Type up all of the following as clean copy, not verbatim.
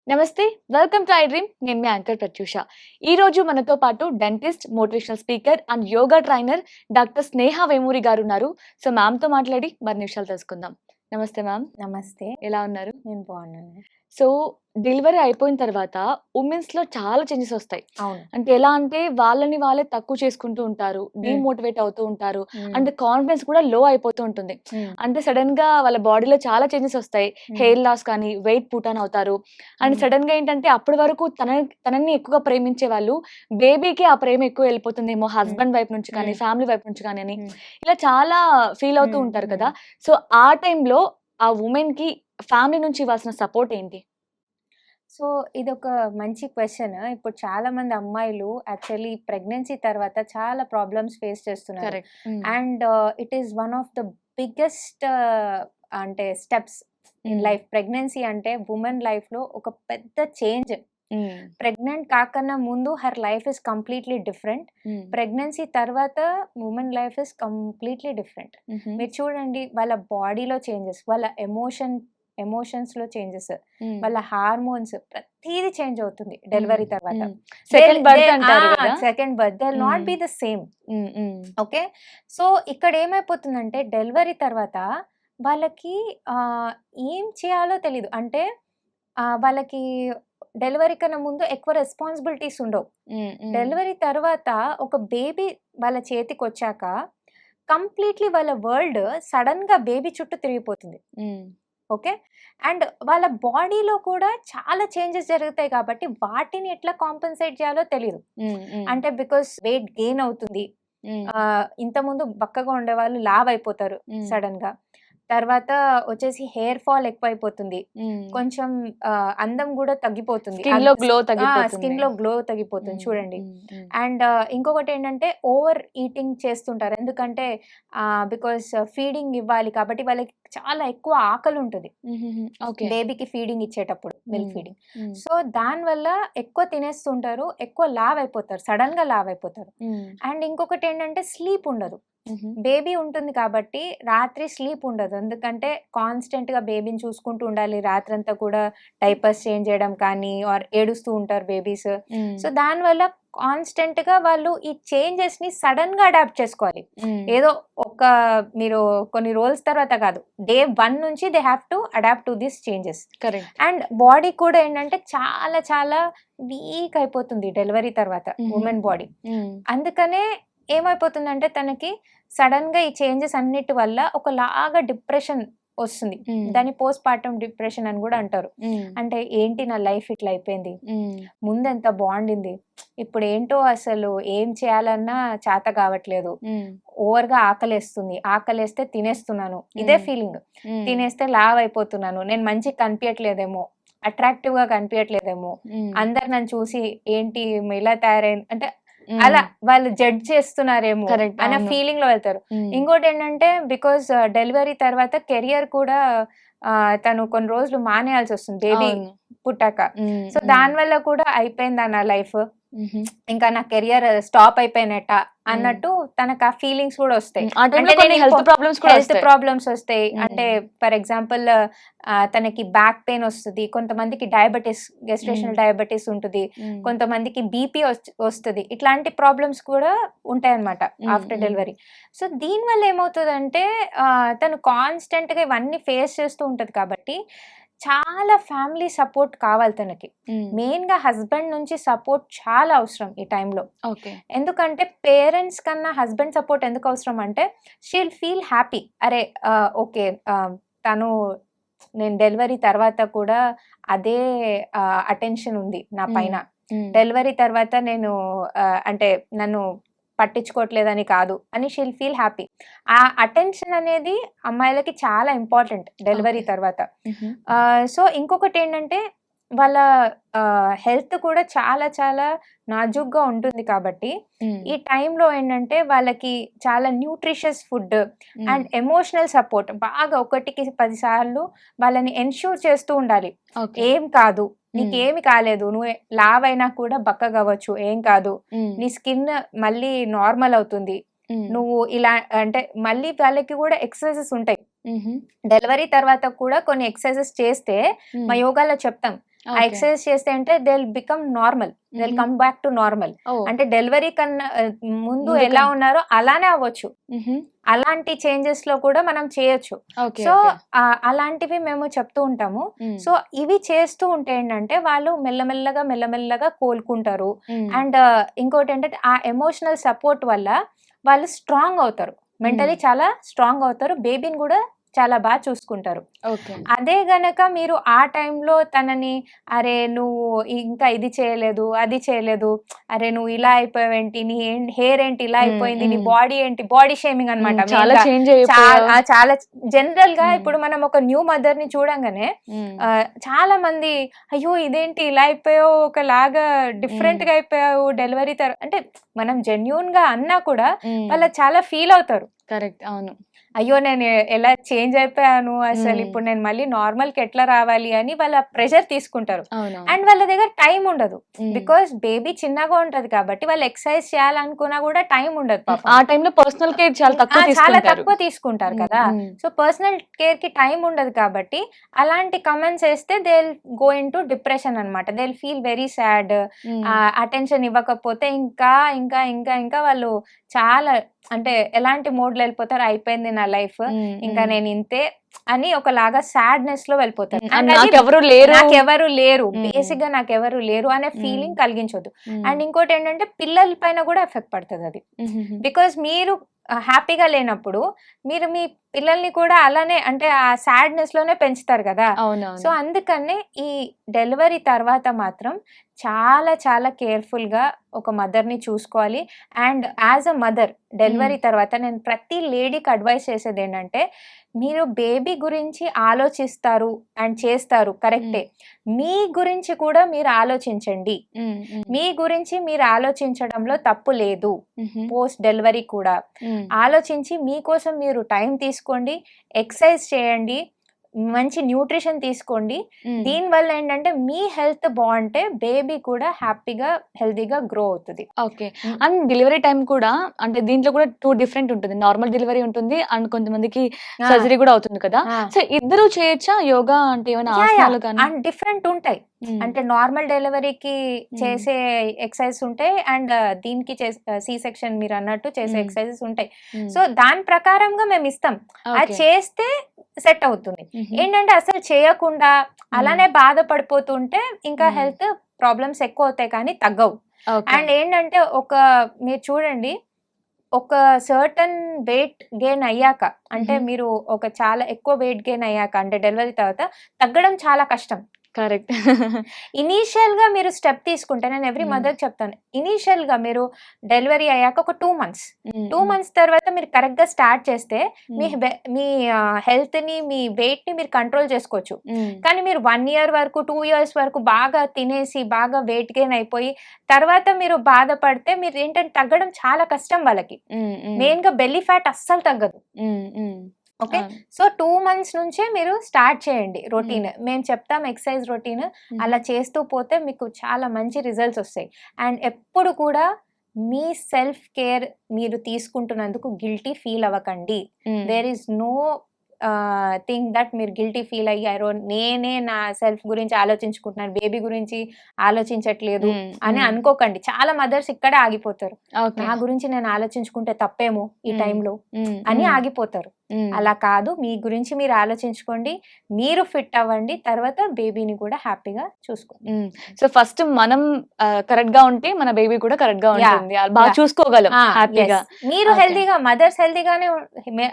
నమస్తే. Welcome to I dream. నేను మీ యాంకర్ ప్రత్యూష. ఈరోజు మనతో పాటు dentist, motivational speaker and yoga trainer doctor Sneha Vemuri గారున్నారు. సో మ్యామ్‌తో మాట్లాడి మరిన్ని విషయాలు తెలుసుకుందాం. నమస్తే మ్యామ్. నమస్తే. ఎలా ఉన్నారు? నేను బాగున్నాను. సో డెలివరీ అయిపోయిన తర్వాత ఉమెన్స్‌లో చాలా చేంజెస్ ఒస్తాయి. అవును. అంటే ఎలా అంటే వాళ్ళని వాళ్ళే తక్కువ చేసుకుంటూ ఉంటారు. డీమోటివేట్ అవుతూ ఉంటారు. అండ్ కాన్ఫిడెన్స్ కూడా లో అయిపోతూ ఉంటుంది. అంటే సడెన్‌గా వాళ్ళ బాడీలో చాలా చేంజెస్ ఒస్తాయి. హెయిర్ లాస్ కానీ, వెయిట్ పుట్ ఆన్ అవుతారు. అండ్ సడెన్‌గా ఏంటంటే అప్పటి వరకు తనని ఎక్కువగా ప్రేమించే వాళ్ళు బేబీకి ఆ ప్రేమ ఎక్కువ వెళ్ళిపోతుందేమో హస్బెండ్ వైపు నుంచి కానీ, ఫ్యామిలీ వైపు నుంచి కానీ అని ఇలా చాలా ఫీల్ అవుతూ ఉంటారు కదా! సో ఆ టైంలో ఆ వుమెన్‌కి ఫ్యామిలీ నుంచి ఇవ్వాల్సిన సపోర్ట్ ఏంటి? సో, ఇదొక మంచి క్వెషన్. ఇప్పుడు చాలామంది అమ్మాయిలు యాక్చువల్లీ ప్రెగ్నెన్సీ తర్వాత చాలా ప్రాబ్లమ్స్ ఫేస్ చేస్తున్నారు. Correct. And it is one of the biggest అంటే స్టెప్స్ ఇన్ లైఫ్. ప్రెగ్నెన్సీ అంటే వుమెన్ లైఫ్‌లో ఒక పెద్ద చేంజ్. ప్రెగ్నెంట్ కాకన్నా ముందు her life is completely different. Pregnancy తర్వాత women life is completely different. మీరు చూడండి వాళ్ళ బాడీలో చేంజెస్, వాళ్ళ ఎమోషన్స్‌లో చేంజెస్, వాళ్ళ హార్మోన్స్ ప్రతీది చేంజ్ అవుతుంది డెలివరీ తర్వాత. సెకండ్ బర్త్ అంటారు కదా! Second birth they will not be the same. Okay. So ఇక్కడ ఏమైపోతుందంటే డెలివరీ తర్వాత వాళ్ళకి ఏం చేయాలో తెలీదు. అంటే వాళ్ళకి డెలివరీ కన్నా ముందు ఎక్కువ రెస్పాన్సిబిలిటీస్ ఉండవు. డెలివరీ తర్వాత ఒక బేబీ వాళ్ళ చేతికొచ్చాక కంప్లీట్‌లీ వాళ్ళ వరల్డ్ సడెన్‌గా బేబీ చుట్టూ తిరిగిపోతుంది. ఓకే. అండ్ వాళ్ళ బాడీలో కూడా చాలా చేంజెస్ జరుగుతాయి కాబట్టి వాటిని ఎట్లా కాంపెన్సేట్ చేయాలో తెలీదు. అంటే బికాస్ వెయిట్ గెయిన్ అవుతుంది. ఇంతకుముందు బక్కగా ఉండేవాళ్ళు లావు అయిపోతారు సడెన్‌గా. తర్వాత వచ్చేసి హెయిర్ ఫాల్ ఎక్కువైపోతుంది. కొంచెం అందం కూడా తగ్గిపోతుంది. స్కిన్‌లో గ్లో తగ్గిపోతుంది. స్కిన్‌లో గ్లో తగ్గిపోతుంది చూడండి. అండ్ ఇంకొకటి ఏంటంటే ఓవర్ ఈటింగ్ చేస్తుంటారు. ఎందుకంటే బికాస్ ఫీడింగ్ ఇవ్వాలి కాబట్టి వాళ్ళకి చాలా ఎక్కువ ఆకలి ఉంటుంది బేబీకి ఫీడింగ్ ఇచ్చేటప్పుడు, మిల్క్ ఫీడింగ్. సో దానివల్ల ఎక్కువ తినేస్తుంటారు, ఎక్కువ లావ్ అయిపోతారు, సడన్ గా లావ్ అయిపోతారు. అండ్ ఇంకొకటి ఏంటంటే స్లీప్ ఉండదు. బేబీ ఉంటుంది కాబట్టి రాత్రి స్లీప్ ఉండదు. ఎందుకంటే కాన్స్టెంట్ గా బేబీని చూసుకుంటూ ఉండాలి. రాత్రంతా కూడా డైపర్స్ చేంజ్ చేయడం కానీ ఆర్ ఏడుస్తూ ఉంటారు బేబీస్. సో దానివల్ల కాన్స్టెంట్ గా వాళ్ళు ఈ చేంజెస్ ని సడన్ గా అడాప్ట్ చేసుకోవాలి. ఏదో ఒక మీరు కొన్ని రోజుల తర్వాత కాదు, డే 1 నుంచి they have to adapt to this changes. Correct. And body కూడా ఏంటంటే చాలా చాలా వీక్ అయిపోతుంది డెలివరీ తర్వాత ఉమెన్ బాడీ. అందుకనే ఏమైపోతుందంటే తనకి సడన్ గా ఈ చేంజెస్ అన్నిటి వల్ల ఒకలాగా డిప్రెషన్ వస్తుంది. దాన్ని పోస్ట్ పార్టమ్ డిప్రెషన్ అని కూడా అంటారు. అంటే ఏంటి నా లైఫ్ ఇట్లా అయిపోయింది, ముందెంత బాగుండింది, ఇప్పుడు ఏంటో అసలు ఏం చేయాలన్నా చేత కావట్లేదు, ఓవర్ గా ఆకలేస్తుంది, ఆకలేస్తే తినేస్తున్నాను, ఇదే ఫీలింగ్. తినేస్తే లావ్ అయిపోతున్నాను, నేను మంచిగా కనిపించట్లేదేమో, అట్రాక్టివ్ గా కనిపించట్లేదేమో, అందరు నన్ను చూసి ఏంటి ఇలా తయారైంది అంటే అలా వాళ్ళు జడ్జ్ చేస్తున్నారేమో అన్న ఫీలింగ్ లో వెళ్తారు. ఇంకోటి ఏంటంటే బికాస్ డెలివరీ తర్వాత కెరియర్ కూడా తను కొన్ని రోజులు మానేయాల్సి వస్తుంది బేబీ పుట్టాక. సో దాని వల్ల కూడా అయిపోయింది నా లైఫ్, ఇంకా నా కెరియర్ స్టాప్ అయిపోయినట్ట అన్నట్టు తనకు ఆ ఫీలింగ్స్ కూడా వస్తాయి. హెల్త్ ప్రాబ్లమ్స్ వస్తాయి. అంటే ఫర్ ఎగ్జాంపుల్ తనకి బ్యాక్ పెయిన్ వస్తుంది, కొంతమందికి డయాబెటీస్, గెస్టేషనల్ డయాబెటీస్ ఉంటుంది, కొంతమందికి బీపీ వస్తుంది. ఇట్లాంటి ప్రాబ్లమ్స్ కూడా ఉంటాయి అన్నమాట ఆఫ్టర్ డెలివరీ. సో దీనివల్ల ఏమవుతుందంటే తను కాన్స్టెంట్ గా ఇవన్నీ ఫేస్ చేస్తూ ఉంటది కాబట్టి చాలా ఫ్యామిలీ సపోర్ట్ కావాలి తనకి. మెయిన్ గా హస్బెండ్ నుంచి సపోర్ట్ చాలా అవసరం ఈ టైంలో. ఎందుకంటే పేరెంట్స్ కన్నా హస్బెండ్ సపోర్ట్ ఎందుకు అవసరం అంటే షీల్ ఫీల్ హ్యాపీ. అరే ఓకే, తను నేను డెలివరీ తర్వాత కూడా అదే అటెన్షన్ ఉంది నా పైన. డెలివరీ తర్వాత నేను అంటే నన్ను పట్టించుకోవట్లేదని కాదు అని షీల్ ఫీల్ హ్యాపీ. ఆ అటెన్షన్ అనేది అమ్మాయిలకి చాలా ఇంపార్టెంట్ డెలివరీ తర్వాత. సో ఇంకొకటి ఏంటంటే వాళ్ళ హెల్త్ కూడా చాలా చాలా నాజుగ్గా ఉంటుంది కాబట్టి ఈ టైంలో ఏంటంటే వాళ్ళకి చాలా nutritious food and emotional support బాగా 1కి 10 సార్లు వాళ్ళని ఎన్ష్యూర్ చేస్తూ ఉండాలి. ఏం కాదు, నీకేమి కాలేదు, నువ్వు లావ్ అయినా కూడా బక్కగా అవ్వచ్చు, ఏం కాదు, నీ స్కిన్ మళ్ళీ నార్మల్ అవుతుంది, నువ్వు ఇలా అంటే మళ్ళీ వాళ్ళకి కూడా ఎక్సర్సైజెస్ ఉంటాయి. డెలివరీ తర్వాత కూడా కొన్ని ఎక్సర్సైజెస్ చేస్తే మా యోగాలో చెప్తాం, ఆ ఎక్సర్సైజ్ చేస్తే అంటే they will become normal, they will come back to normal. అంటే డెలివరీ కన్నా ముందు ఎలా ఉన్నారో అలానే అవ్వచ్చు. అలాంటి చేంజెస్ లో కూడా మనం చేయొచ్చు. సో అలాంటివి మేము చెప్తూ ఉంటాము. సో ఇవి చేస్తూ ఉంటే ఏంటంటే వాళ్ళు మెల్లమెల్లగా కోలుకుంటారు. అండ్ ఇంకోటి ఏంటంటే ఆ ఎమోషనల్ సపోర్ట్ వల్ల వాళ్ళు స్ట్రాంగ్ అవుతారు, మెంటలీ చాలా స్ట్రాంగ్ అవుతారు, బేబీని కూడా చాలా బాగా చూసుకుంటారు. అదే గనక మీరు ఆ టైంలో తనని అరే నువ్వు ఇంకా ఇది చేయలేదు అది చేయలేదు, అరే నువ్వు ఇలా అయిపోయావేంటి, నీ హెయిర్ ఏంటి ఇలా అయిపోయింది, నీ బాడీ ఏంటి, బాడీ షేమింగ్ అనమాట. చాలా జనరల్ గా ఇప్పుడు మనం ఒక న్యూ మదర్ ని చూడంగానే చాలా మంది అయ్యో ఇదేంటి ఇలా అయిపోయావు, ఒకలాగా డిఫరెంట్ గా అయిపోయావు డెలివరీ అంటే మనం జెన్యూన్ గా అన్నా కూడా వాళ్ళు చాలా ఫీల్ అవుతారు. కరెక్ట్, అవును. అయ్యో నేను ఎలా చేంజ్ అయిపోయాను, అసలు ఇప్పుడు నేను మళ్ళీ నార్మల్ కి ఎట్లా రావాలి అని వాళ్ళ ప్రెషర్ తీసుకుంటారు. అండ్ వాళ్ళ దగ్గర టైం ఉండదు, బికాస్ బేబీ చిన్నగా ఉంటది కాబట్టి వాళ్ళు ఎక్సర్సైజ్ చేయాలనుకున్నా కూడా టైం ఉండదు. ఆ టైంలో పర్సనల్ కేర్ చాలా తక్కువ తీసుకుంటారు కదా. సో పర్సనల్ కేర్ కి టైం ఉండదు కాబట్టి అలాంటి కమెంట్స్ వేస్తే they will go into depression అనమాట. They will feel very sad. Attention ఇవ్వకపోతే ఇంకా ఇంకా ఇంకా ఇంకా వాళ్ళు చాలా అంటే ఎలాంటి మోడ్లో వెళ్ళిపోతారు, అయిపోయింది నా లైఫ్, ఇంకా నేను ఇంతే అని ఒకలాగా సాడ్నెస్ లో వెళ్ళిపోతారు. నాకెవరు లేరు, బేసిక్ గా నాకెవరు లేరు అనే ఫీలింగ్ కలిగించొద్దు. అండ్ ఇంకోటి ఏంటంటే పిల్లల పైన కూడా ఎఫెక్ట్ పడుతుంది అది. బికాస్ మీరు హ్యాపీగా లేనప్పుడు మీరు మీ పిల్లల్ని కూడా అలానే అంటే ఆ సాడ్నెస్ లోనే పెంచుతారు కదా. సో అందుకనే ఈ డెలివరీ తర్వాత మాత్రం చాలా చాలా కేర్ఫుల్ గా ఒక మదర్ ని చూసుకోవాలి. And as a mother delivery తర్వాత నేను ప్రతి లేడీకి అడ్వైస్ చేసేది ఏంటంటే, మీరు బేబీ గురించి ఆలోచిస్తారు అండ్ చేస్తారు కరెక్టే, మీ గురించి కూడా మీరు ఆలోచించండి. మీ గురించి మీరు ఆలోచించడంలో తప్పు లేదు. పోస్ట్ డెలివరీ కూడా ఆలోచించి మీకోసం మీరు టైం తీసుకోండి, ఎక్సర్సైజ్ చేయండి, మంచి న్యూట్రిషన్ తీసుకోండి. దీని వల్ల ఏంటంటే మీ హెల్త్ బాగుంటే బేబీ కూడా హ్యాపీగా హెల్తీగా గ్రో అవుతుంది. ఓకే. అండ్ డెలివరీ టైం కూడా అంటే దీంట్లో కూడా 2 డిఫరెంట్ ఉంటుంది. నార్మల్ డెలివరీ ఉంటుంది అండ్ కొంతమందికి సర్జరీ కూడా అవుతుంది కదా. సో ఇద్దరు చేయొచ్చా యోగా అంటే ఏమైనా ఆసనాలు కానీ? అండ్ డిఫరెంట్ ఉంటాయి. అంటే నార్మల్ డెలివరీకి చేసే ఎక్సర్సైజ్ ఉంటాయి అండ్ దీనికి సి సెక్షన్ మీరు అన్నట్టు చేసే ఎక్సర్సైజెస్ ఉంటాయి. సో దాని ప్రకారంగా మేము ఇస్తాం. అది చేస్తే సెట్ అవుతుంది. ఏంటంటే అసలు చేయకుండా అలానే బాధపడిపోతుంటే ఇంకా హెల్త్ ప్రాబ్లమ్స్ ఎక్కువ అవుతాయి కానీ తగ్గవు. అండ్ ఏంటంటే మీరు చూడండి, ఒక సర్టన్ వెయిట్ గెయిన్ అయ్యాక అంటే మీరు ఒక చాలా ఎక్కువ వెయిట్ గెయిన్ అయ్యాక అంటే డెలివరీ తర్వాత తగ్గడం చాలా కష్టం. కరెక్ట్. ఇనీషియల్ గా మీరు స్టెప్ తీసుకుంటే, నేను ఎవ్రీ మదర్ చెప్తాను, ఇనీషియల్ గా మీరు డెలివరీ అయ్యాక ఒక 2 months తర్వాత మీరు కరెక్ట్ గా స్టార్ట్ చేస్తే మీ హెల్త్ ని మీ వెయిట్ ని మీరు కంట్రోల్ చేసుకోవచ్చు. కానీ మీరు 1 year వరకు 2 years వరకు బాగా తినేసి బాగా వెయిట్ గెయిన్ అయిపోయి తర్వాత మీరు బాధపడితే మీరు ఏంటంటే తగ్గడం చాలా కష్టం వాళ్ళకి. మెయిన్ గా బెల్లీ ఫ్యాట్ అస్సలు తగ్గదు. ఓకే. సో 2 months నుంచే మీరు స్టార్ట్ చేయండి రొటీన్. మేము చెప్తాం ఎక్సర్సైజ్ రొటీన్, అలా చేస్తూ పోతే మీకు చాలా మంచి రిజల్ట్స్ వస్తాయి. అండ్ ఎప్పుడు కూడా మీ సెల్ఫ్ కేర్ మీరు తీసుకుంటున్నందుకు గిల్టీ ఫీల్ అవ్వకండి. There is nothing that మీరు గిల్టీ ఫీల్ అయ్యారో, నేనే నా సెల్ఫ్ గురించి ఆలోచించుకుంటున్నాను, బేబీ గురించి ఆలోచించట్లేదు అని అనుకోకండి. చాలా మదర్స్ ఇక్కడే ఆగిపోతారు. నా గురించి నేను ఆలోచించుకుంటే తప్పేమో ఈ టైంలో అని ఆగిపోతారు. అలా కాదు, మీ గురించి మీరు ఆలోచించుకోండి, మీరు ఫిట్ అవ్వండి, తర్వాత బేబీని కూడా హ్యాపీగా చూసుకోండి. సో ఫస్ట్ మనం కరెక్ట్ గా ఉంటే మన బేబీ కూడా కరెక్ట్ గా ఉంటుంది, బాగా చూసుకోగలం హ్యాపీగా. మీరు హెల్తీగా, మదర్స్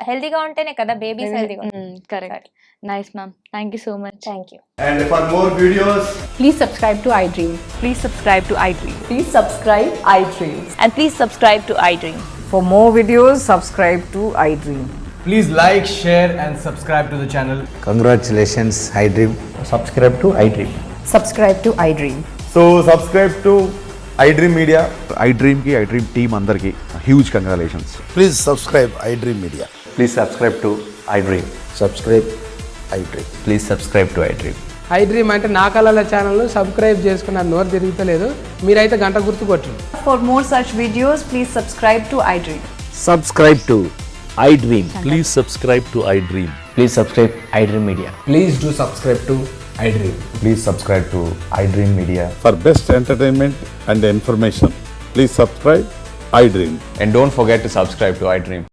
హెల్తీగా ఉంటేనే కదా బేబీస్ హెల్తీగా. Correct. Nice ma'am, thank you so much. Thank you. And for more videos, please subscribe to iDream. Please subscribe to iDream. Please subscribe iDream. And please subscribe to iDream. For more videos, subscribe to iDream. please like, share and subscribe to the channel. Congratulations, iDream. Subscribe to iDream. Subscribe to iDream. So subscribe to iDream Media. iDream ki iDream team andarki huge congratulations. Please subscribe iDream Media. Please subscribe to iDream. Subscribe iDream. Please subscribe to iDream. iDream అంటే నా కళల ఛానల్ను subscribe చేసుకున్న నోరు తిరుగుతలేదు, మీరైతే గంట గుర్తు కొట్టండి. For more such videos, please subscribe to iDream. Subscribe to iDream. Please subscribe to iDream. Please subscribe iDream Media. Please do subscribe to iDream. Please subscribe to iDream Media. For best entertainment and information, please subscribe iDream. And don't forget to subscribe to iDream.